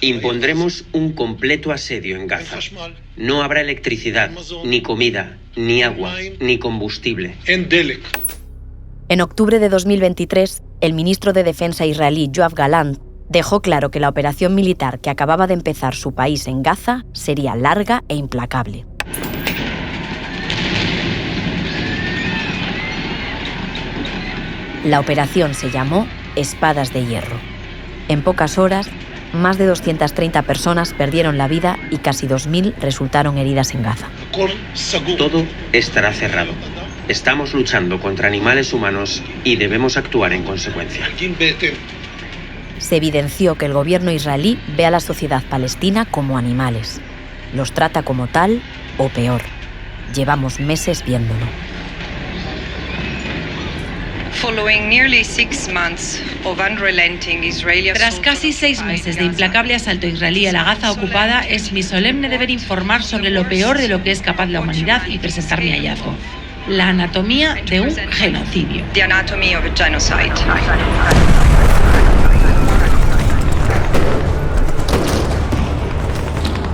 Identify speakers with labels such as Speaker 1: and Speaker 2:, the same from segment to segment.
Speaker 1: Impondremos un completo asedio en Gaza. No habrá electricidad, ni comida, ni agua, ni combustible.
Speaker 2: En octubre de 2023, el ministro de Defensa israelí Yoav Gallant dejó claro que la operación militar que acababa de empezar su país en Gaza sería larga e implacable. La operación se llamó Espadas de Hierro. En pocas horas, más de 230 personas perdieron la vida y casi 2.000 resultaron heridas en Gaza.
Speaker 1: Todo estará cerrado. Estamos luchando contra animales humanos y debemos actuar en consecuencia.
Speaker 2: Se evidenció que el gobierno israelí ve a la sociedad palestina como animales. Los trata como tal o peor. Llevamos meses viéndolo.
Speaker 3: Tras casi 6 meses de implacable asalto israelí a la Gaza ocupada, es mi solemne deber informar sobre lo peor de lo que es capaz la humanidad y presentar mi hallazgo: la anatomía de un genocidio.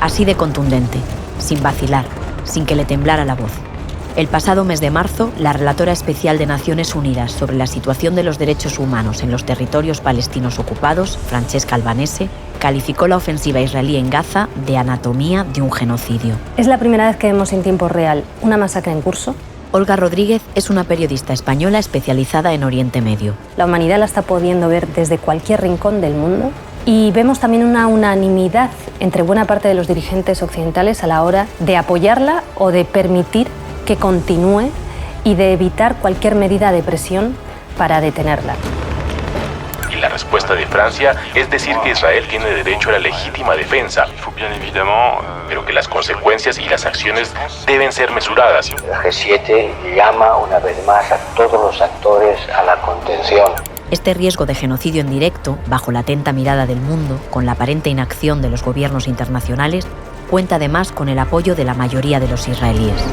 Speaker 2: Así de contundente, sin vacilar, sin que le temblara la voz. El pasado mes de marzo, la relatora especial de Naciones Unidas sobre la situación de los derechos humanos en los territorios palestinos ocupados, Francesca Albanese, calificó la ofensiva israelí en Gaza de anatomía de un genocidio.
Speaker 4: Es la primera vez que vemos en tiempo real una masacre en curso.
Speaker 2: Olga Rodríguez es una periodista española especializada en Oriente Medio.
Speaker 4: La humanidad la está pudiendo ver desde cualquier rincón del mundo. Y vemos también una unanimidad entre buena parte de los dirigentes occidentales a la hora de apoyarla o de permitir que continúe y de evitar cualquier medida de presión para detenerla.
Speaker 5: Y la respuesta de Francia es decir que Israel tiene derecho a la legítima defensa, pero que las consecuencias y las acciones deben ser mesuradas.
Speaker 6: El G7 llama una vez más a todos los actores a la contención.
Speaker 2: Este riesgo de genocidio en directo, bajo la atenta mirada del mundo, con la aparente inacción de los gobiernos internacionales, cuenta además con el apoyo de la mayoría de los israelíes.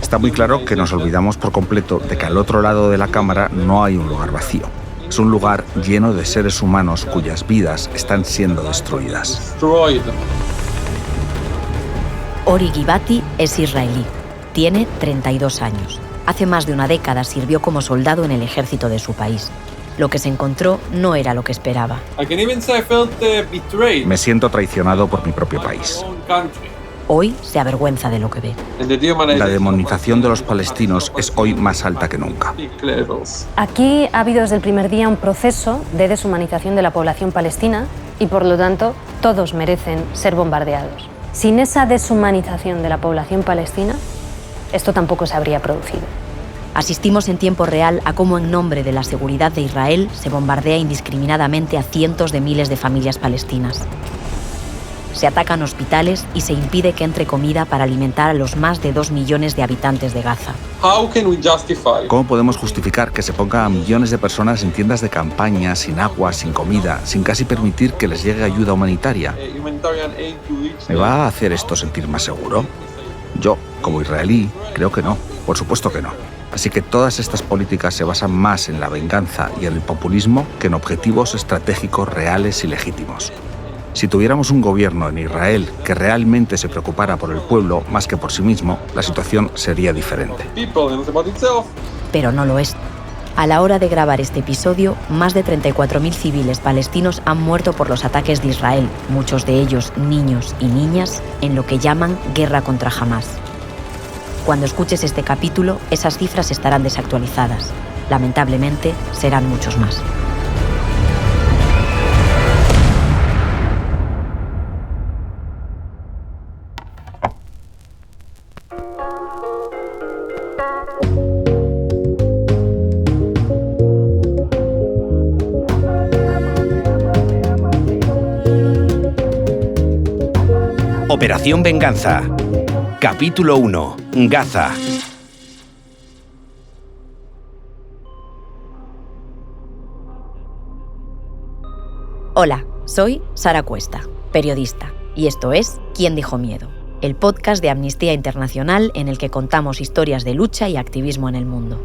Speaker 7: Está muy claro que nos olvidamos por completo de que al otro lado de la cámara no hay un lugar vacío. Es un lugar lleno de seres humanos cuyas vidas están siendo destruidas.
Speaker 2: Ori Gibati es israelí. Tiene 32 años. Hace más de una década sirvió como soldado en el ejército de su país. Lo que se encontró no era lo que esperaba.
Speaker 7: Me siento traicionado por mi propio país.
Speaker 2: Hoy se avergüenza de lo que ve.
Speaker 7: La demonización de los palestinos es hoy más alta que nunca.
Speaker 4: Aquí ha habido desde el primer día un proceso de deshumanización de la población palestina y, por lo tanto, todos merecen ser bombardeados. Sin esa deshumanización de la población palestina, esto tampoco se habría producido.
Speaker 2: Asistimos en tiempo real a cómo en nombre de la seguridad de Israel se bombardea indiscriminadamente a cientos de miles de familias palestinas. Se atacan hospitales y se impide que entre comida para alimentar a los más de 2 millones de habitantes de Gaza.
Speaker 7: ¿Cómo podemos justificar que se ponga a millones de personas en tiendas de campaña, sin agua, sin comida, sin casi permitir que les llegue ayuda humanitaria? ¿Me va a hacer esto sentir más seguro? Yo, como israelí, creo que no. Por supuesto que no. Así que todas estas políticas se basan más en la venganza y en el populismo que en objetivos estratégicos reales y legítimos. Si tuviéramos un gobierno en Israel que realmente se preocupara por el pueblo más que por sí mismo, la situación sería diferente.
Speaker 2: Pero no lo es. A la hora de grabar este episodio, más de 34.000 civiles palestinos han muerto por los ataques de Israel, muchos de ellos niños y niñas, en lo que llaman guerra contra Hamás. Cuando escuches este capítulo, esas cifras estarán desactualizadas. Lamentablemente, serán muchos más.
Speaker 8: Operación Venganza. Capítulo 1. Gaza.
Speaker 2: Hola, soy Sara Cuesta, periodista, y esto es ¿Quién dijo miedo?, el podcast de Amnistía Internacional en el que contamos historias de lucha y activismo en el mundo.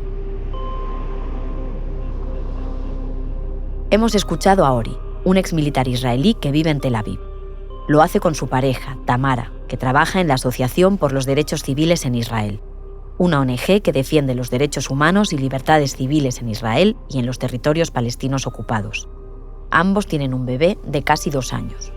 Speaker 2: Hemos escuchado a Ori, un exmilitar israelí que vive en Tel Aviv. Lo hace con su pareja, Tamara, que trabaja en la Asociación por los Derechos Civiles en Israel, una ONG que defiende los derechos humanos y libertades civiles en Israel y en los territorios palestinos ocupados. Ambos tienen un bebé de casi 2 años.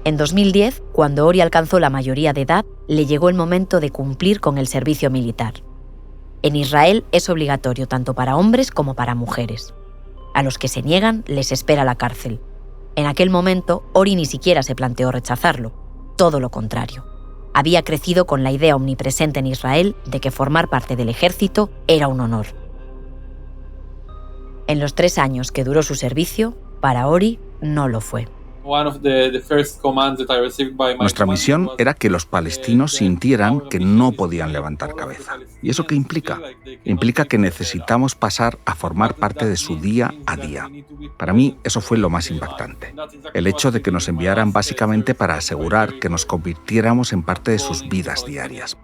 Speaker 2: En 2010, cuando Ori alcanzó la mayoría de edad, le llegó el momento de cumplir con el servicio militar. En Israel es obligatorio tanto para hombres como para mujeres. A los que se niegan les espera la cárcel. En aquel momento, Ori ni siquiera se planteó rechazarlo. Todo lo contrario. Había crecido con la idea omnipresente en Israel de que formar parte del ejército era un honor. En los 3 años que duró su servicio, para Ori no lo fue.
Speaker 7: Nuestra misión era que los palestinos sintieran que no podían levantar cabeza. ¿Y eso qué implica? Implica que necesitamos pasar a formar parte de su día a día. Para mí, eso fue lo más impactante. El hecho de que nos enviaran básicamente para asegurar que nos convirtiéramos en parte de sus vidas diarias.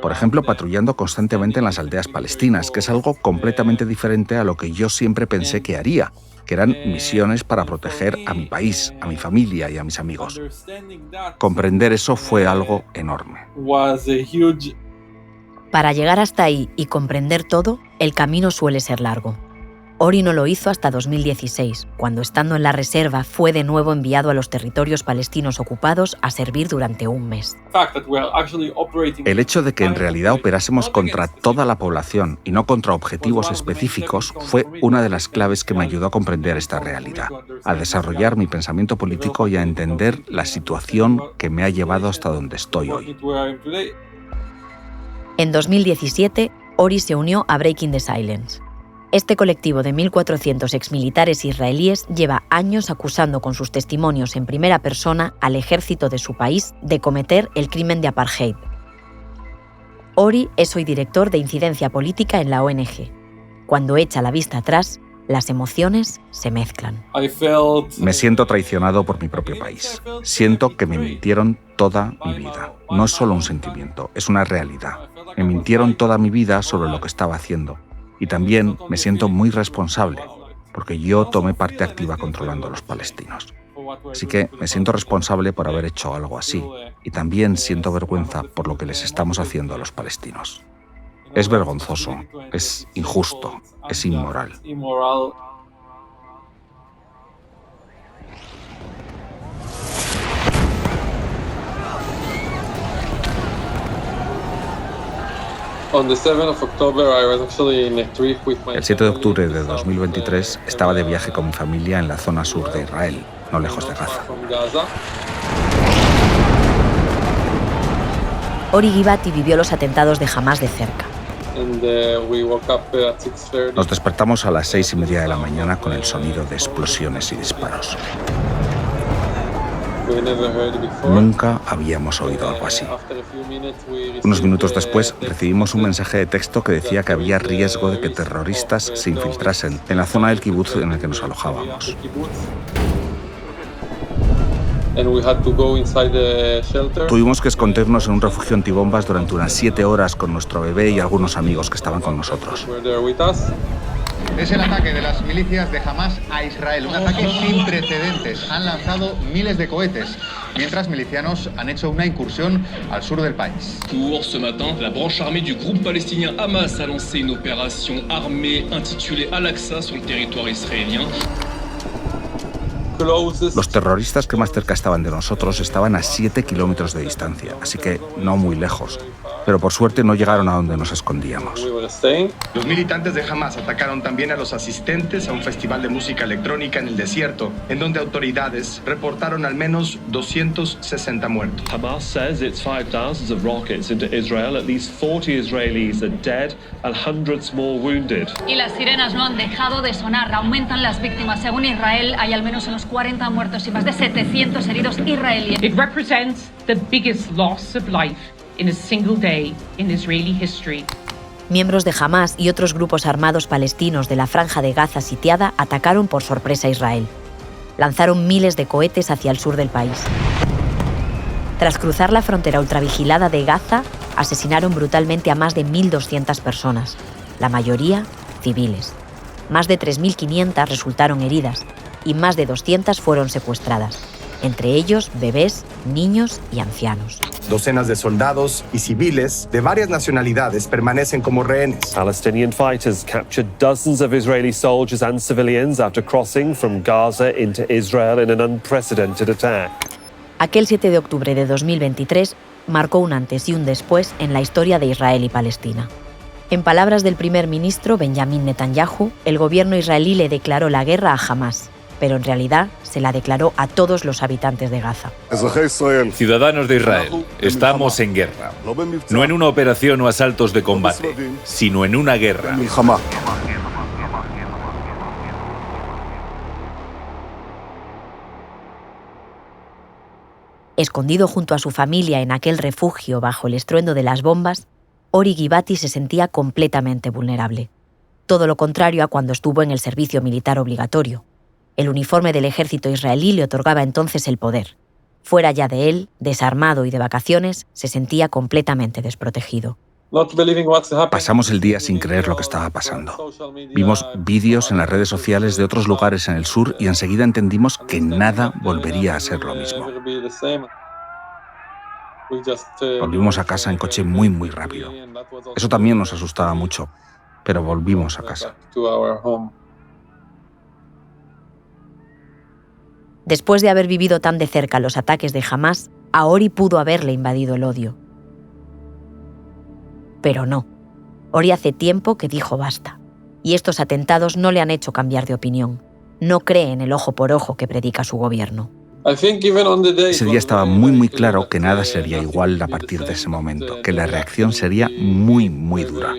Speaker 7: Por ejemplo, patrullando constantemente en las aldeas palestinas, que es algo completamente diferente a lo que yo siempre pensé que haría, que eran misiones para proteger a mi país, a mi familia y a mis amigos. Comprender eso fue algo enorme.
Speaker 2: Para llegar hasta ahí y comprender todo, el camino suele ser largo. Ori no lo hizo hasta 2016, cuando estando en la reserva fue de nuevo enviado a los territorios palestinos ocupados a servir durante un mes.
Speaker 7: El hecho de que en realidad operásemos contra toda la población y no contra objetivos específicos fue una de las claves que me ayudó a comprender esta realidad, a desarrollar mi pensamiento político y a entender la situación que me ha llevado hasta donde estoy hoy.
Speaker 2: En 2017, Ori se unió a Breaking the Silence. Este colectivo de 1.400 exmilitares israelíes lleva años acusando con sus testimonios en primera persona al ejército de su país de cometer el crimen de apartheid. Ori es hoy director de incidencia política en la ONG. Cuando echa la vista atrás, las emociones se mezclan.
Speaker 7: Me siento traicionado por mi propio país. Siento que me mintieron toda mi vida. No es solo un sentimiento, es una realidad. Me mintieron toda mi vida sobre lo que estaba haciendo. Y también me siento muy responsable, porque yo tomé parte activa controlando a los palestinos. Así que me siento responsable por haber hecho algo así, y también siento vergüenza por lo que les estamos haciendo a los palestinos. Es vergonzoso, es injusto, es inmoral. El 7 de octubre de 2023 estaba de viaje con mi familia en la zona sur de Israel, no lejos de Gaza.
Speaker 2: Ori Givati vivió los atentados de Hamás de cerca.
Speaker 7: Nos despertamos a las 6:30 de la mañana con el sonido de explosiones y disparos. Nunca habíamos oído algo así. Unos minutos después recibimos un mensaje de texto que decía que había riesgo de que terroristas se infiltrasen en la zona del kibutz en el que nos alojábamos. Tuvimos que escondernos en un refugio antibombas durante unas 7 horas con nuestro bebé y algunos amigos que estaban con nosotros.
Speaker 9: Es el ataque de las milicias de Hamás a Israel, un ataque sin precedentes. Han lanzado miles de cohetes, mientras milicianos han hecho una incursión al sur del país.
Speaker 10: Ce matin, la branche armée du groupe palestinien Hamas a lancé une opération armée intitulée Al-Aqsa sur el territorio israélien.
Speaker 7: Los terroristas que más cerca estaban de nosotros estaban a 7 kilómetros de distancia, así que no muy lejos. Pero por suerte no llegaron a donde nos escondíamos.
Speaker 11: Los militantes de Hamás atacaron también a los asistentes a un festival de música electrónica en el desierto, en donde autoridades reportaron al menos 260 muertos.
Speaker 12: Hamas says it's fired thousands of rockets into Israel. At least 40 Israelis are dead and hundreds more wounded.
Speaker 13: Y las sirenas no han dejado de sonar. Aumentan las víctimas. Según Israel, hay al menos unos 40 muertos y más de 700 heridos israelíes.
Speaker 3: It represents the biggest loss of life in a single day in Israeli history.
Speaker 2: Miembros de Hamás y otros grupos armados palestinos de la Franja de Gaza sitiada atacaron por sorpresa a Israel. lanzaron miles de cohetes hacia el sur del país. Tras cruzar la frontera ultravigilada de Gaza, asesinaron brutalmente a más de 1.200 personas, la mayoría civiles. Más de 3.500 resultaron heridas y más de 200 fueron secuestradas, entre ellos bebés, niños y ancianos.
Speaker 11: Docenas de soldados y civiles de varias nacionalidades permanecen como rehenes.
Speaker 12: Palestinian fighters captured dozens of Israeli soldiers and civilians after crossing from Gaza into Israel in an unprecedented attack.
Speaker 2: Aquel 7 de octubre de 2023 marcó un antes y un después en la historia de Israel y Palestina. En palabras del primer ministro Benjamin Netanyahu, el gobierno israelí le declaró la guerra a Hamás, pero en realidad se la declaró a todos los habitantes de Gaza.
Speaker 14: Ciudadanos de Israel, estamos en guerra. No en una operación o asaltos de combate, sino en una guerra.
Speaker 2: Escondido junto a su familia en aquel refugio bajo el estruendo de las bombas, Ori Gibati se sentía completamente vulnerable. Todo lo contrario a cuando estuvo en el servicio militar obligatorio. El uniforme del ejército israelí le otorgaba entonces el poder. Fuera ya de él, desarmado y de vacaciones, se sentía completamente desprotegido.
Speaker 7: Pasamos el día sin creer lo que estaba pasando. Vimos vídeos en las redes sociales de otros lugares en el sur y enseguida entendimos que nada volvería a ser lo mismo. Volvimos a casa en coche muy rápido. Eso también nos asustaba mucho, pero volvimos a casa.
Speaker 2: Después de haber vivido tan de cerca los ataques de Hamás, a Ori pudo haberle invadido el odio. Pero no. Ori hace tiempo que dijo basta. Y estos atentados no le han hecho cambiar de opinión. No cree en el ojo por ojo que predica su gobierno.
Speaker 7: Ese día estaba muy claro que nada sería igual a partir de ese momento, que la reacción sería muy dura.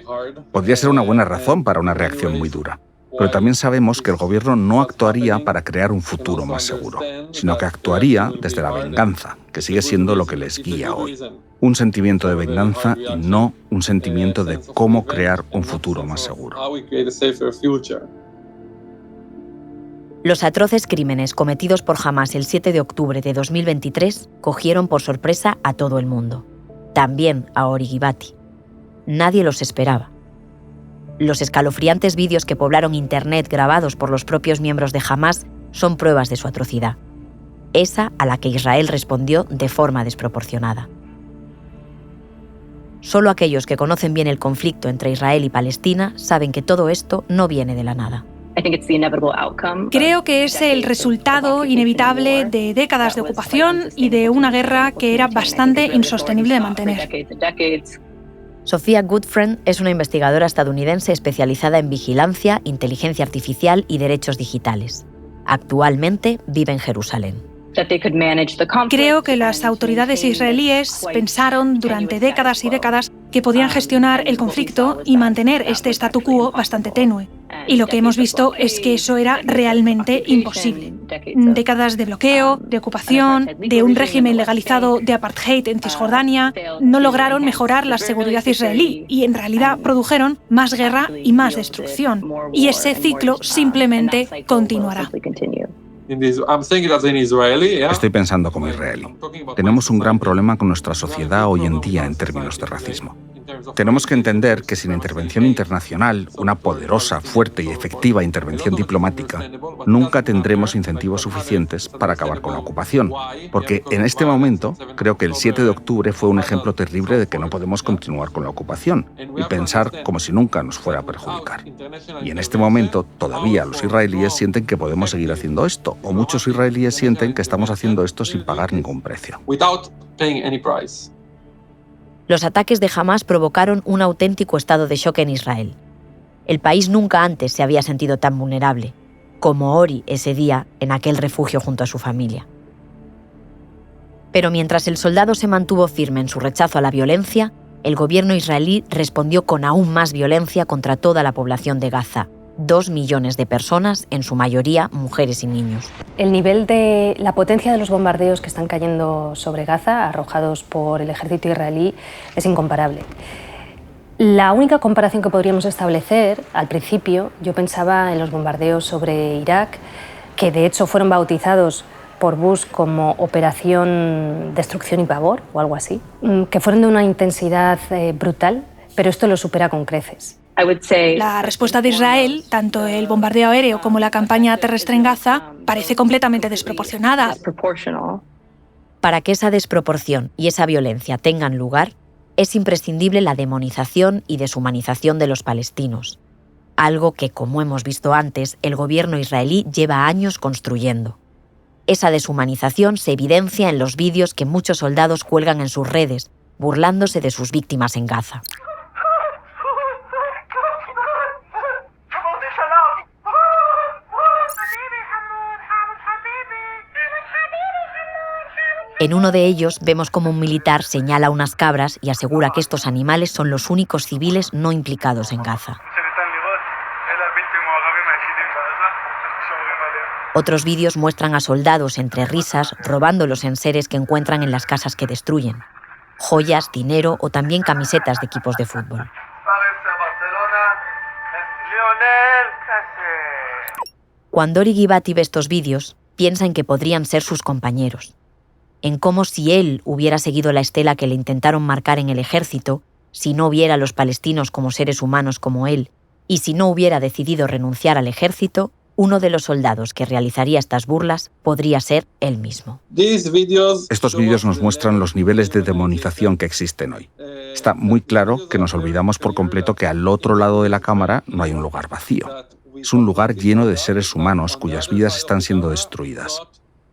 Speaker 7: Podría ser una buena razón para una reacción muy dura. Pero también sabemos que el gobierno no actuaría para crear un futuro más seguro, sino que actuaría desde la venganza, que sigue siendo lo que les guía hoy. Un sentimiento de venganza y no un sentimiento de cómo crear un futuro más seguro.
Speaker 2: Los atroces crímenes cometidos por Hamás el 7 de octubre de 2023 cogieron por sorpresa a todo el mundo. También a Ori Gibati. Nadie los esperaba. Los escalofriantes vídeos que poblaron Internet grabados por los propios miembros de Hamás son pruebas de su atrocidad. Esa a la que Israel respondió de forma desproporcionada. Solo aquellos que conocen bien el conflicto entre Israel y Palestina saben que todo esto no viene de la nada.
Speaker 15: Creo que es el resultado inevitable de décadas de ocupación y de una guerra que era bastante insostenible de mantener.
Speaker 2: Sofía Goodfriend es una investigadora estadounidense especializada en vigilancia, inteligencia artificial y derechos digitales. Actualmente vive en Jerusalén.
Speaker 15: Creo que las autoridades israelíes pensaron durante décadas y décadas que podían gestionar el conflicto y mantener este statu quo bastante tenue. Y lo que hemos visto es que eso era realmente imposible. Décadas de bloqueo, de ocupación, de un régimen legalizado de apartheid en Cisjordania, no lograron mejorar la seguridad israelí y en realidad produjeron más guerra y más destrucción. Y ese ciclo simplemente continuará.
Speaker 7: Estoy pensando como israelí. Tenemos un gran problema con nuestra sociedad hoy en día en términos de racismo. Tenemos que entender que sin intervención internacional, una poderosa, fuerte y efectiva intervención diplomática, nunca tendremos incentivos suficientes para acabar con la ocupación. Porque en este momento, creo que el 7 de octubre fue un ejemplo terrible de que no podemos continuar con la ocupación y pensar como si nunca nos fuera a perjudicar. Y en este momento, todavía los israelíes sienten que podemos seguir haciendo esto, o muchos israelíes sienten que estamos haciendo esto sin pagar ningún precio.
Speaker 2: Los ataques de Hamás provocaron un auténtico estado de shock en Israel. El país nunca antes se había sentido tan vulnerable, como Ori ese día en aquel refugio junto a su familia. Pero mientras el soldado se mantuvo firme en su rechazo a la violencia, el gobierno israelí respondió con aún más violencia contra toda la población de Gaza, 2 millones de personas, en su mayoría mujeres y niños.
Speaker 4: El nivel de la potencia de los bombardeos que están cayendo sobre Gaza, arrojados por el ejército israelí, es incomparable. La única comparación que podríamos establecer, al principio, yo pensaba en los bombardeos sobre Irak, que de hecho fueron bautizados por Bush como Operación Destrucción y Pavor o algo así, que fueron de una intensidad brutal, pero esto lo supera con creces.
Speaker 15: La respuesta de Israel, tanto el bombardeo aéreo como la campaña terrestre en Gaza, parece completamente desproporcionada.
Speaker 2: Para que esa desproporción y esa violencia tengan lugar, es imprescindible la demonización y deshumanización de los palestinos, algo que, como hemos visto antes, el gobierno israelí lleva años construyendo. Esa deshumanización se evidencia en los vídeos que muchos soldados cuelgan en sus redes, burlándose de sus víctimas en Gaza. En uno de ellos vemos cómo un militar señala unas cabras y asegura que estos animales son los únicos civiles no implicados en Gaza. Otros vídeos muestran a soldados entre risas robando los enseres que encuentran en las casas que destruyen. Joyas, dinero o también camisetas de equipos de fútbol. Cuando Ori Gibati ve estos vídeos, piensa en que podrían ser sus compañeros. En cómo si él hubiera seguido la estela que le intentaron marcar en el ejército, si no viera a los palestinos como seres humanos como él, y si no hubiera decidido renunciar al ejército, uno de los soldados que realizaría estas burlas podría ser él mismo.
Speaker 7: Estos vídeos nos muestran los niveles de demonización que existen hoy. Está muy claro que nos olvidamos por completo que al otro lado de la cámara no hay un lugar vacío. Es un lugar lleno de seres humanos cuyas vidas están siendo destruidas.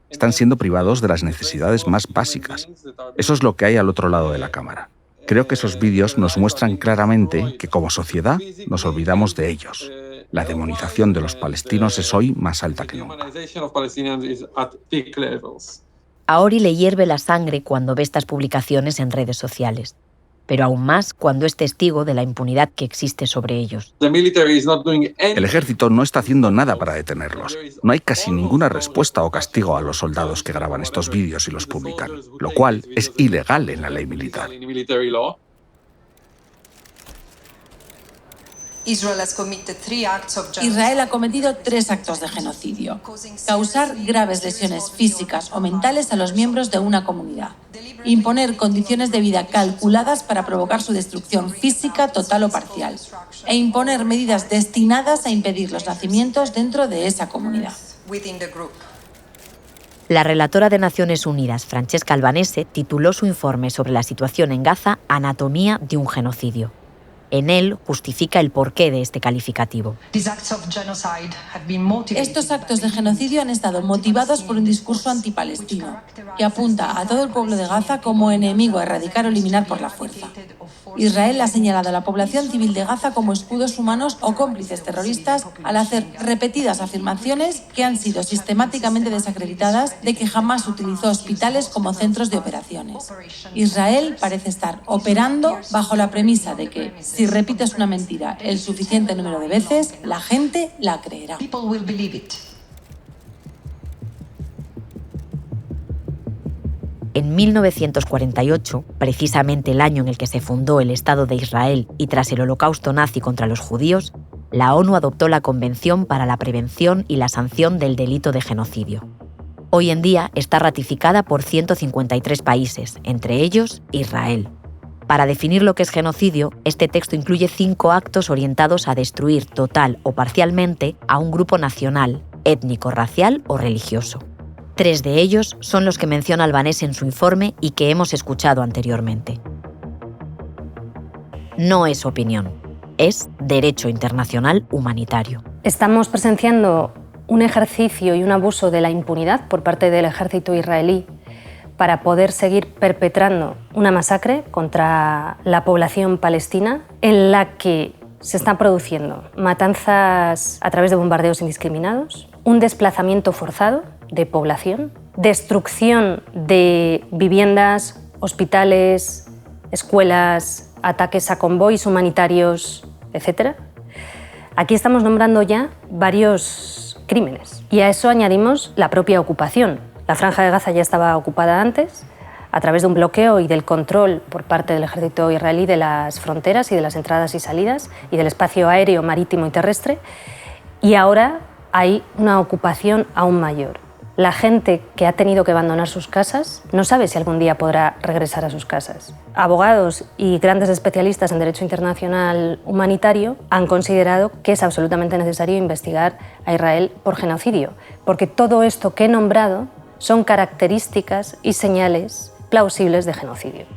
Speaker 7: Están siendo privados de las necesidades más básicas. Eso es lo que hay al otro lado de la cámara. Creo que esos vídeos nos muestran claramente que como sociedad nos olvidamos de ellos. La demonización de los palestinos es hoy más alta que nunca.
Speaker 2: A Ori le hierve la sangre cuando ve estas publicaciones en redes sociales, pero aún más cuando es testigo de la impunidad que existe sobre ellos.
Speaker 7: El ejército no está haciendo nada para detenerlos. No hay casi ninguna respuesta o castigo a los soldados que graban estos vídeos y los publican, lo cual es ilegal en la ley militar.
Speaker 3: Israel ha cometido 3 actos de genocidio: causar graves lesiones físicas o mentales a los miembros de una comunidad, imponer condiciones de vida calculadas para provocar su destrucción física total o parcial, e imponer medidas destinadas a impedir los nacimientos dentro de esa comunidad.
Speaker 2: La relatora de Naciones Unidas, Francesca Albanese, tituló su informe sobre la situación en Gaza «Anatomía de un genocidio». En él justifica el porqué de este calificativo.
Speaker 3: Estos actos de genocidio han estado motivados por un discurso antipalestino que apunta a todo el pueblo de Gaza como enemigo a erradicar o eliminar por la fuerza. Israel ha señalado a la población civil de Gaza como escudos humanos o cómplices terroristas al hacer repetidas afirmaciones que han sido sistemáticamente desacreditadas de que jamás utilizó hospitales como centros de operaciones. Israel parece estar operando bajo la premisa de que si repites una mentira el suficiente número de veces, la gente la creerá.
Speaker 2: En 1948, precisamente el año en el que se fundó el Estado de Israel y tras el holocausto nazi contra los judíos, la ONU adoptó la Convención para la Prevención y la Sanción del Delito de Genocidio. Hoy en día está ratificada por 153 países, entre ellos Israel. Para definir lo que es genocidio, este texto incluye 5 actos orientados a destruir total o parcialmente a un grupo nacional, étnico, racial o religioso. 3 de ellos son los que menciona Albanese en su informe y que hemos escuchado anteriormente. No es opinión, es derecho internacional humanitario.
Speaker 4: Estamos presenciando un ejercicio y un abuso de la impunidad por parte del ejército israelí para poder seguir perpetrando una masacre contra la población palestina en la que se están produciendo matanzas a través de bombardeos indiscriminados, un desplazamiento forzado de población, destrucción de viviendas, hospitales, escuelas, ataques a convoys humanitarios, etc. Aquí estamos nombrando ya varios crímenes y a eso añadimos la propia ocupación. La Franja de Gaza ya estaba ocupada antes a través de un bloqueo y del control por parte del ejército israelí de las fronteras y de las entradas y salidas y del espacio aéreo, marítimo y terrestre. Y ahora hay una ocupación aún mayor. La gente que ha tenido que abandonar sus casas no sabe si algún día podrá regresar a sus casas. Abogados y grandes especialistas en derecho internacional humanitario han considerado que es absolutamente necesario investigar a Israel por genocidio, porque todo esto que he nombrado son características y señales plausibles de genocidio.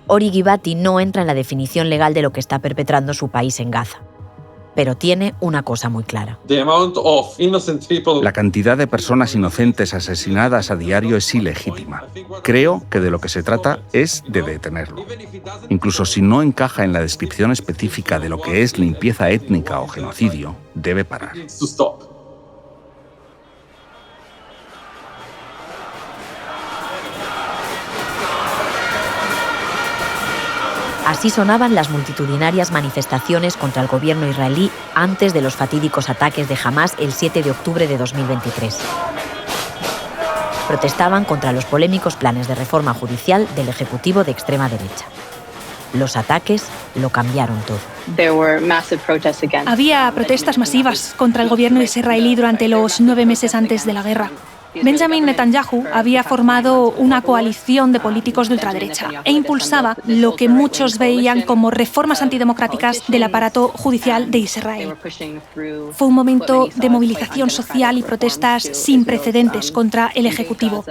Speaker 2: Ori Gibati no entra en la definición legal de lo que está perpetrando su país en Gaza. Pero tiene una cosa muy clara.
Speaker 7: La cantidad de personas inocentes asesinadas a diario es ilegítima. Creo que de lo que se trata es de detenerlo. Incluso si no encaja en la descripción específica de lo que es limpieza étnica o genocidio, debe parar.
Speaker 2: Así sonaban las multitudinarias manifestaciones contra el gobierno israelí antes de los fatídicos ataques de Hamás el 7 de octubre de 2023. Protestaban contra los polémicos planes de reforma judicial del Ejecutivo de extrema derecha. Los ataques lo cambiaron todo.
Speaker 15: Había protestas masivas contra el gobierno israelí durante los 9 meses antes de la guerra. Benjamin Netanyahu había formado una coalición de políticos de ultraderecha e impulsaba lo que muchos veían como reformas antidemocráticas del aparato judicial de Israel. Fue un momento de movilización social y protestas sin precedentes contra el Ejecutivo.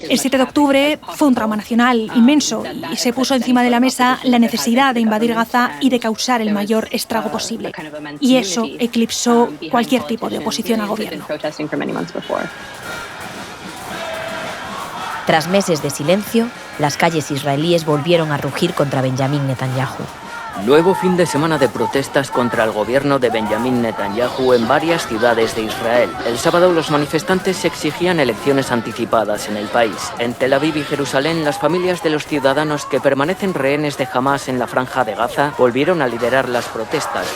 Speaker 15: El 7 de octubre fue un trauma nacional inmenso y se puso encima de la mesa la necesidad de invadir Gaza y de causar el mayor estrago posible. Y eso eclipsó cualquier tipo de oposición al gobierno.
Speaker 2: Tras meses de silencio, las calles israelíes volvieron a rugir contra Benjamin Netanyahu.
Speaker 16: Nuevo fin de semana de protestas contra el gobierno de Benjamin Netanyahu en varias ciudades de Israel. El sábado los manifestantes exigían elecciones anticipadas en el país. En Tel Aviv y Jerusalén, las familias de los ciudadanos que permanecen rehenes de Hamás en la franja de Gaza volvieron a liderar las protestas.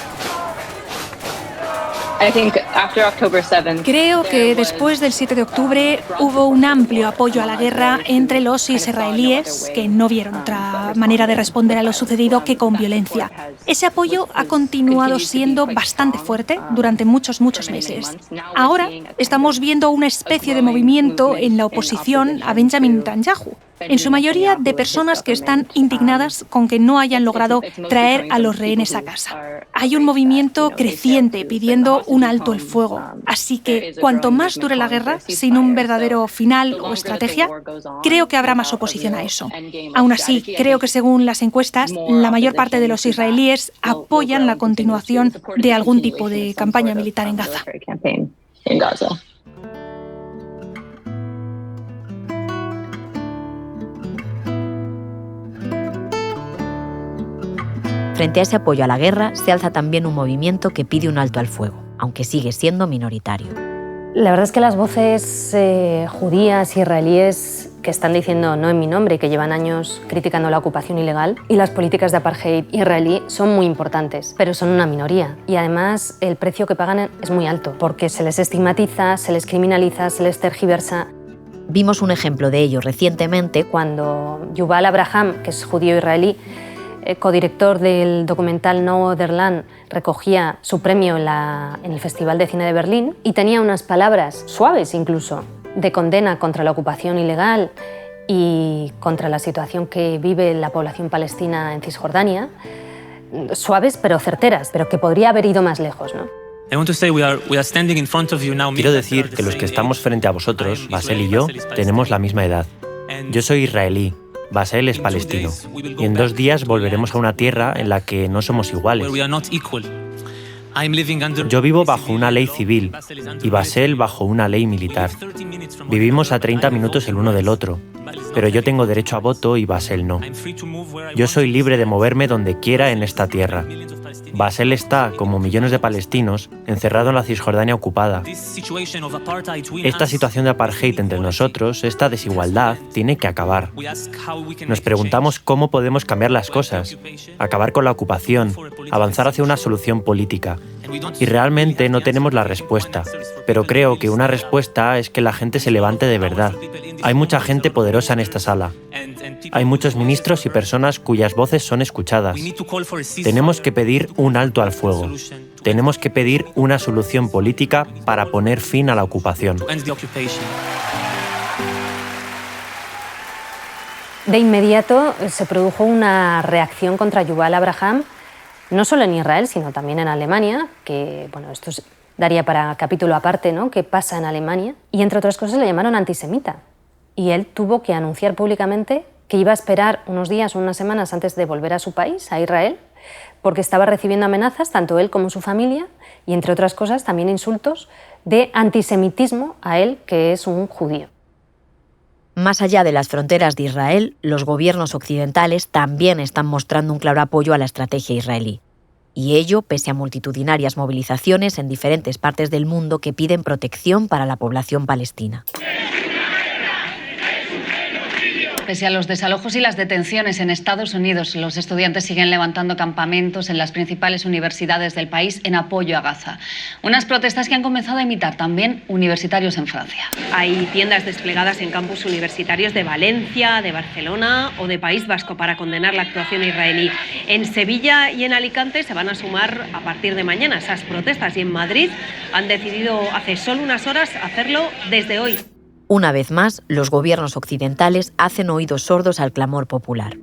Speaker 15: Creo que después del 7 de octubre hubo un amplio apoyo a la guerra entre los israelíes, que no vieron otra manera de responder a lo sucedido que con violencia. Ese apoyo ha continuado siendo bastante fuerte durante muchos meses. Ahora estamos viendo una especie de movimiento en la oposición a Benjamin Netanyahu, en su mayoría de personas que están indignadas con que no hayan logrado traer a los rehenes a casa. Hay un movimiento creciente pidiendo un alto el fuego. Así que cuanto más dure la guerra, sin un verdadero final o estrategia, creo que habrá más oposición a eso. Aún así, creo que según las encuestas, la mayor parte de los israelíes apoyan la continuación de algún tipo de campaña militar en Gaza.
Speaker 2: Frente a ese apoyo a la guerra, se alza también un movimiento que pide un alto al fuego, aunque sigue siendo minoritario.
Speaker 4: La verdad es que las voces judías y israelíes que están diciendo no en mi nombre y que llevan años criticando la ocupación ilegal y las políticas de apartheid israelí son muy importantes, pero son una minoría. Y además el precio que pagan es muy alto, porque se les estigmatiza, se les criminaliza, se les tergiversa.
Speaker 2: Vimos un ejemplo de ello recientemente
Speaker 4: cuando Yuval Abraham, que es judío israelí, codirector del documental No Other Land, recogía su premio en el Festival de Cine de Berlín y tenía unas palabras suaves incluso de condena contra la ocupación ilegal y contra la situación que vive la población palestina en Cisjordania, suaves pero certeras, pero que podría haber ido más lejos, ¿no?
Speaker 17: Quiero decir que los que estamos frente a vosotros, Basel y yo, tenemos la misma edad. Yo soy israelí, Basel es palestino, y en 2 días volveremos a una tierra en la que no somos iguales. Yo vivo bajo una ley civil y Basel bajo una ley militar. Vivimos a 30 minutos el uno del otro, pero yo tengo derecho a voto y Basel no. Yo soy libre de moverme donde quiera en esta tierra. Basel está, como millones de palestinos, encerrado en la Cisjordania ocupada. Esta situación de apartheid entre nosotros, esta desigualdad, tiene que acabar. Nos preguntamos cómo podemos cambiar las cosas, acabar con la ocupación, avanzar hacia una solución política. Y realmente no tenemos la respuesta, pero creo que una respuesta es que la gente se levante de verdad. Hay mucha gente poderosa en esta sala. Hay muchos ministros y personas cuyas voces son escuchadas. Tenemos que pedir un alto al fuego. Tenemos que pedir una solución política para poner fin a la ocupación.
Speaker 4: De inmediato se produjo una reacción contra Yuval Abraham, no solo en Israel, sino también en Alemania, que bueno, esto daría para capítulo aparte, ¿no? ¿Qué pasa en Alemania? Y entre otras cosas le llamaron antisemita. Y él tuvo que anunciar públicamente que iba a esperar unos días o unas semanas antes de volver a su país, a Israel, porque estaba recibiendo amenazas, tanto él como su familia, y entre otras cosas también insultos de antisemitismo a él, que es un judío.
Speaker 2: Más allá de las fronteras de Israel, los gobiernos occidentales también están mostrando un claro apoyo a la estrategia israelí. Y ello pese a multitudinarias movilizaciones en diferentes partes del mundo que piden protección para la población palestina.
Speaker 13: Pese a los desalojos y las detenciones en Estados Unidos, los estudiantes siguen levantando campamentos en las principales universidades del país en apoyo a Gaza. Unas protestas que han comenzado a imitar también universitarios en Francia.
Speaker 18: Hay tiendas desplegadas en campus universitarios de Valencia, de Barcelona o de País Vasco para condenar la actuación israelí. En Sevilla y en Alicante se van a sumar a partir de mañana esas protestas y en Madrid han decidido hace solo unas horas hacerlo desde hoy.
Speaker 2: Una vez más, los gobiernos occidentales hacen oídos sordos al clamor popular.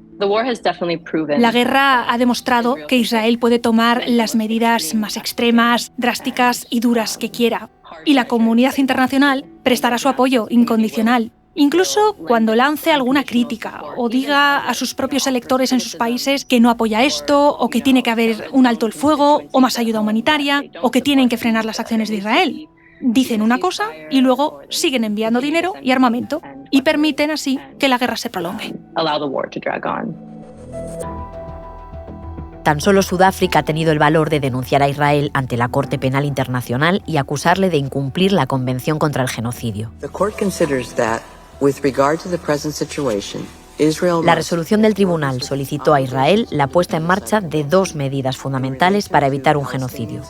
Speaker 15: La guerra ha demostrado que Israel puede tomar las medidas más extremas, drásticas y duras que quiera. Y la comunidad internacional prestará su apoyo incondicional, incluso cuando lance alguna crítica o diga a sus propios electores en sus países que no apoya esto, o que tiene que haber un alto el fuego, o más ayuda humanitaria, o que tienen que frenar las acciones de Israel. Dicen una cosa y luego siguen enviando dinero y armamento y permiten así que la guerra se prolongue.
Speaker 2: Tan solo Sudáfrica ha tenido el valor de denunciar a Israel ante la Corte Penal Internacional y acusarle de incumplir la Convención contra el Genocidio. La resolución del tribunal solicitó a Israel la puesta en marcha de 2 medidas fundamentales para evitar un genocidio: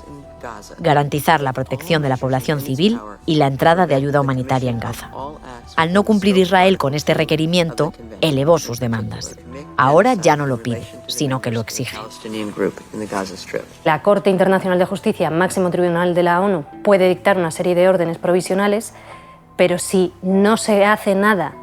Speaker 2: garantizar la protección de la población civil y la entrada de ayuda humanitaria en Gaza. Al no cumplir Israel con este requerimiento, elevó sus demandas. Ahora ya no lo pide, sino que lo exige.
Speaker 4: La Corte Internacional de Justicia, máximo tribunal de la ONU, puede dictar una serie de órdenes provisionales, pero si no se hace nada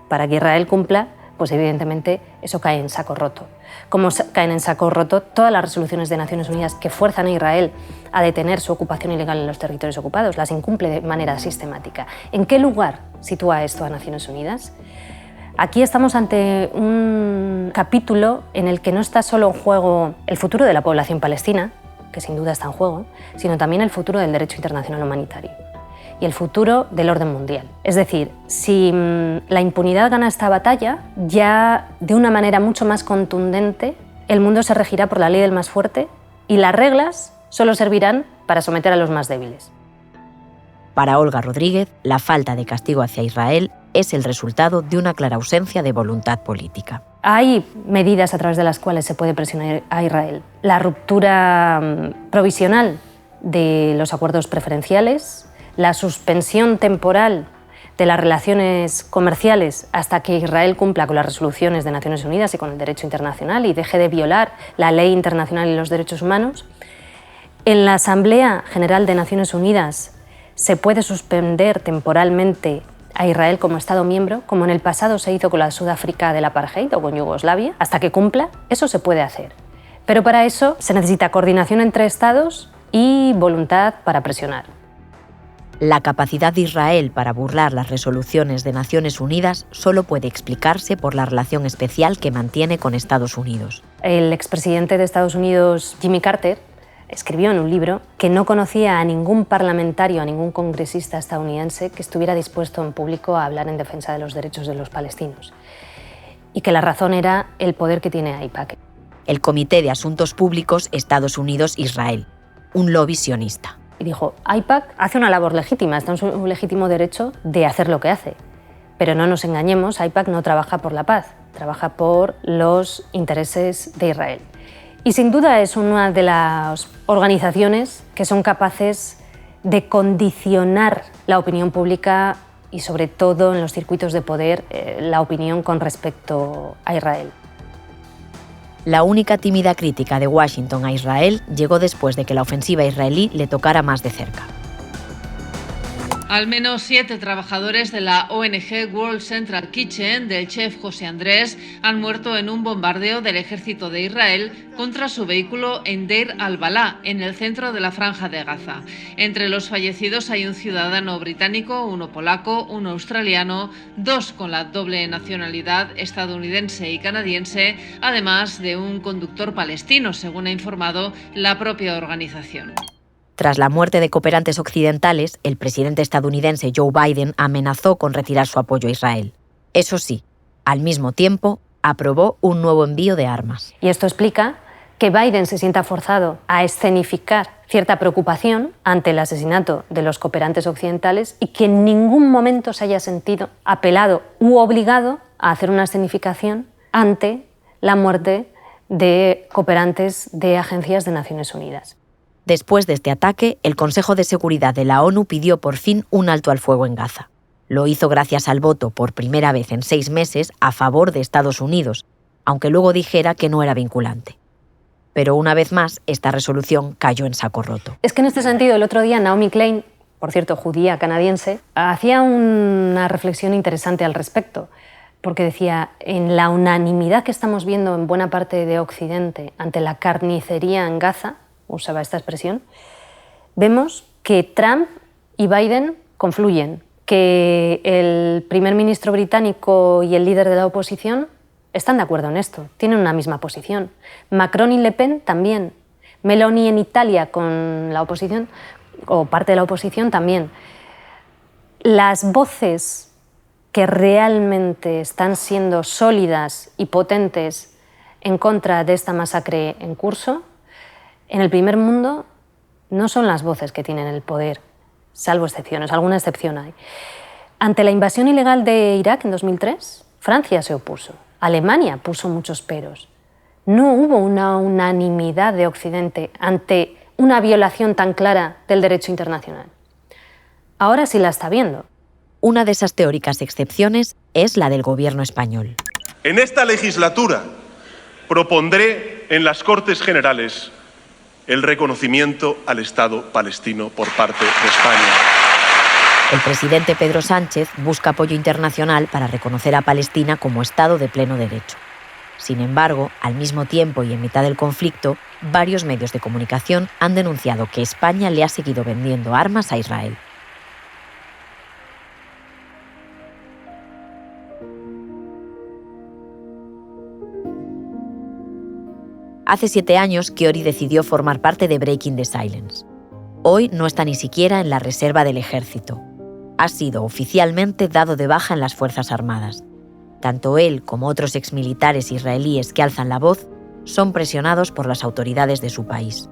Speaker 4: para que Israel cumpla, pues evidentemente eso cae en saco roto. Como caen en saco roto todas las resoluciones de Naciones Unidas que fuerzan a Israel a detener su ocupación ilegal en los territorios ocupados, las incumple de manera sistemática. ¿En qué lugar sitúa esto a Naciones Unidas? Aquí estamos ante un capítulo en el que no está solo en juego el futuro de la población palestina, que sin duda está en juego, sino también el futuro del derecho internacional humanitario y el futuro del orden mundial. Es decir, si la impunidad gana esta batalla, ya de una manera mucho más contundente, el mundo se regirá por la ley del más fuerte y las reglas solo servirán para someter a los más débiles.
Speaker 2: Para Olga Rodríguez, la falta de castigo hacia Israel es el resultado de una clara ausencia de voluntad política.
Speaker 4: Hay medidas a través de las cuales se puede presionar a Israel. La ruptura provisional de los acuerdos preferenciales, la suspensión temporal de las relaciones comerciales hasta que Israel cumpla con las resoluciones de Naciones Unidas y con el derecho internacional y deje de violar la ley internacional y los derechos humanos. En la Asamblea General de Naciones Unidas se puede suspender temporalmente a Israel como Estado miembro, como en el pasado se hizo con la Sudáfrica del apartheid o con Yugoslavia, hasta que cumpla. Eso se puede hacer. Pero para eso se necesita coordinación entre Estados y voluntad para presionar.
Speaker 2: La capacidad de Israel para burlar las resoluciones de Naciones Unidas solo puede explicarse por la relación especial que mantiene con Estados Unidos.
Speaker 4: El expresidente de Estados Unidos, Jimmy Carter, escribió en un libro que no conocía a ningún parlamentario, a ningún congresista estadounidense que estuviera dispuesto en público a hablar en defensa de los derechos de los palestinos y que la razón era el poder que tiene AIPAC.
Speaker 2: El Comité de Asuntos Públicos Estados Unidos-Israel, un lobby sionista.
Speaker 4: Y dijo, AIPAC hace una labor legítima, está en su legítimo derecho de hacer lo que hace. Pero no nos engañemos, AIPAC no trabaja por la paz, trabaja por los intereses de Israel. Y sin duda es una de las organizaciones que son capaces de condicionar la opinión pública y sobre todo en los circuitos de poder la opinión con respecto a Israel.
Speaker 2: La única tímida crítica de Washington a Israel llegó después de que la ofensiva israelí le tocara más de cerca.
Speaker 3: Al menos 7 trabajadores de la ONG World Central Kitchen del chef José Andrés han muerto en un bombardeo del ejército de Israel contra su vehículo en Deir al-Balá, en el centro de la Franja de Gaza. Entre los fallecidos hay un ciudadano británico, uno polaco, uno australiano, 2 con la doble nacionalidad estadounidense y canadiense, además de un conductor palestino, según ha informado la propia organización.
Speaker 2: Tras la muerte de cooperantes occidentales, el presidente estadounidense Joe Biden amenazó con retirar su apoyo a Israel. Eso sí, al mismo tiempo, aprobó un nuevo envío de armas.
Speaker 4: Y esto explica que Biden se sienta forzado a escenificar cierta preocupación ante el asesinato de los cooperantes occidentales y que en ningún momento se haya sentido apelado u obligado a hacer una escenificación ante la muerte de cooperantes de agencias de Naciones Unidas.
Speaker 2: Después de este ataque, el Consejo de Seguridad de la ONU pidió por fin un alto al fuego en Gaza. Lo hizo gracias al voto, por primera vez en 6 meses, a favor de Estados Unidos, aunque luego dijera que no era vinculante. Pero una vez más, esta resolución cayó en saco roto.
Speaker 4: Es que en este sentido, el otro día Naomi Klein, por cierto, judía canadiense, hacía una reflexión interesante al respecto, porque decía, en la unanimidad que estamos viendo en buena parte de Occidente ante la carnicería en Gaza, usaba esta expresión, vemos que Trump y Biden confluyen, que el primer ministro británico y el líder de la oposición están de acuerdo en esto, tienen una misma posición. Macron y Le Pen también. Meloni en Italia con la oposición, o parte de la oposición también. Las voces que realmente están siendo sólidas y potentes en contra de esta masacre en curso, en el primer mundo no son las voces que tienen el poder, salvo excepciones, alguna excepción hay. Ante la invasión ilegal de Irak en 2003, Francia se opuso, Alemania puso muchos peros. No hubo una unanimidad de Occidente ante una violación tan clara del derecho internacional. Ahora sí la está viendo.
Speaker 2: Una de esas teóricas excepciones es la del gobierno español.
Speaker 19: En esta legislatura propondré en las Cortes Generales el reconocimiento al Estado palestino por parte de España.
Speaker 2: El presidente Pedro Sánchez busca apoyo internacional para reconocer a Palestina como Estado de pleno derecho. Sin embargo, al mismo tiempo y en mitad del conflicto, varios medios de comunicación han denunciado que España le ha seguido vendiendo armas a Israel. Hace 7 años que Ori decidió formar parte de Breaking the Silence. Hoy no está ni siquiera en la reserva del ejército. Ha sido oficialmente dado de baja en las Fuerzas Armadas. Tanto él como otros exmilitares israelíes que alzan la voz son presionados por las autoridades de su país.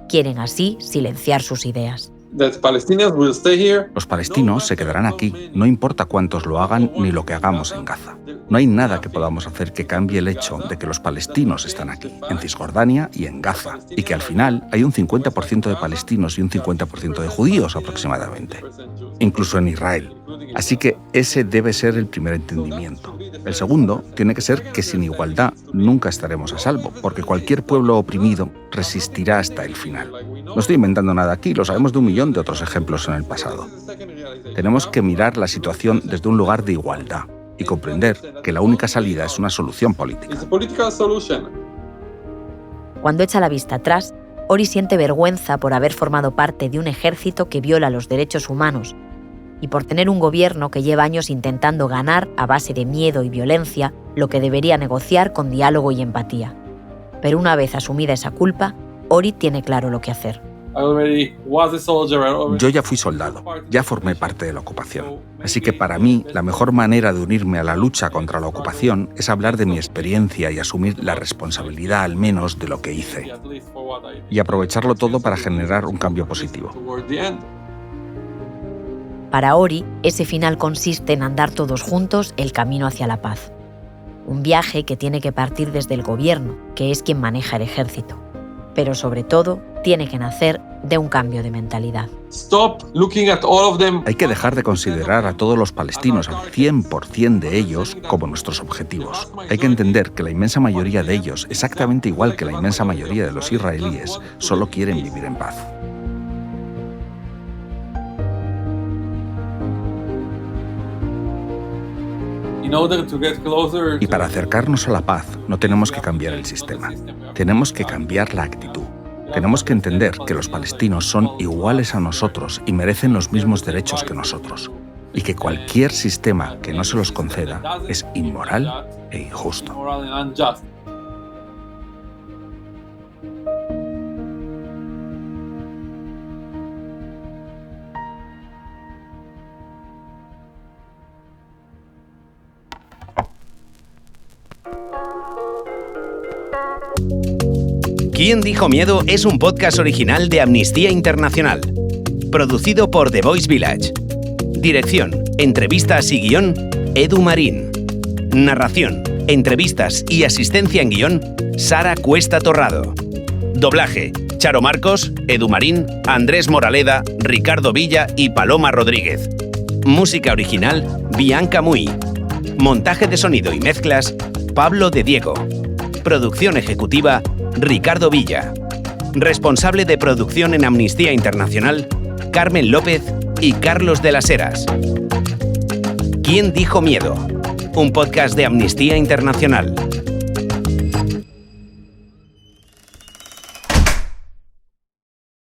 Speaker 2: Quieren así silenciar sus ideas.
Speaker 7: Los palestinos se quedarán aquí, no importa cuántos lo hagan ni lo que hagamos en Gaza. No hay nada que podamos hacer que cambie el hecho de que los palestinos están aquí, en Cisjordania y en Gaza, y que al final hay un 50% de palestinos y un 50% de judíos aproximadamente, incluso en Israel. Así que ese debe ser el primer entendimiento. El segundo tiene que ser que sin igualdad nunca estaremos a salvo, porque cualquier pueblo oprimido resistirá hasta el final. No estoy inventando nada aquí, lo sabemos de 1 millón de otros ejemplos en el pasado. Tenemos que mirar la situación desde un lugar de igualdad y comprender que la única salida es una solución política.
Speaker 2: Cuando echa la vista atrás, Ori siente vergüenza por haber formado parte de un ejército que viola los derechos humanos y por tener un gobierno que lleva años intentando ganar a base de miedo y violencia lo que debería negociar con diálogo y empatía. Pero una vez asumida esa culpa, Ori tiene claro lo que hacer.
Speaker 7: Yo ya fui soldado, ya formé parte de la ocupación. Así que para mí, la mejor manera de unirme a la lucha contra la ocupación es hablar de mi experiencia y asumir la responsabilidad al menos de lo que hice. Y aprovecharlo todo para generar un cambio positivo.
Speaker 2: Para Ori, ese final consiste en andar todos juntos el camino hacia la paz. Un viaje que tiene que partir desde el gobierno, que es quien maneja el ejército. pero sobre todo tiene que nacer de un cambio de mentalidad.
Speaker 7: Hay que dejar de considerar a todos los palestinos, al 100% de ellos, como nuestros objetivos. Hay que entender que la inmensa mayoría de ellos, exactamente igual que la inmensa mayoría de los israelíes, solo quieren vivir en paz. Y para acercarnos a la paz no tenemos que cambiar el sistema, tenemos que cambiar la actitud. Tenemos que entender que los palestinos son iguales a nosotros y merecen los mismos derechos que nosotros, y que cualquier sistema que no se los conceda es inmoral e injusto.
Speaker 8: ¿Quién dijo miedo? Es un podcast original de Amnistía Internacional, producido por The Voice Village. Dirección, entrevistas y guión, Edu Marín. Narración, entrevistas y asistencia en guión, Sara Cuesta Torrado. Doblaje, Charo Marcos, Edu Marín, Andrés Moraleda, Ricardo Villa y Paloma Rodríguez. Música original, Bianca Muy. Montaje de sonido y mezclas, Pablo de Diego. Producción ejecutiva, Ricardo Villa. Responsable de producción en Amnistía Internacional, Carmen López y Carlos de las Heras. ¿Quién dijo miedo? Un podcast de Amnistía Internacional.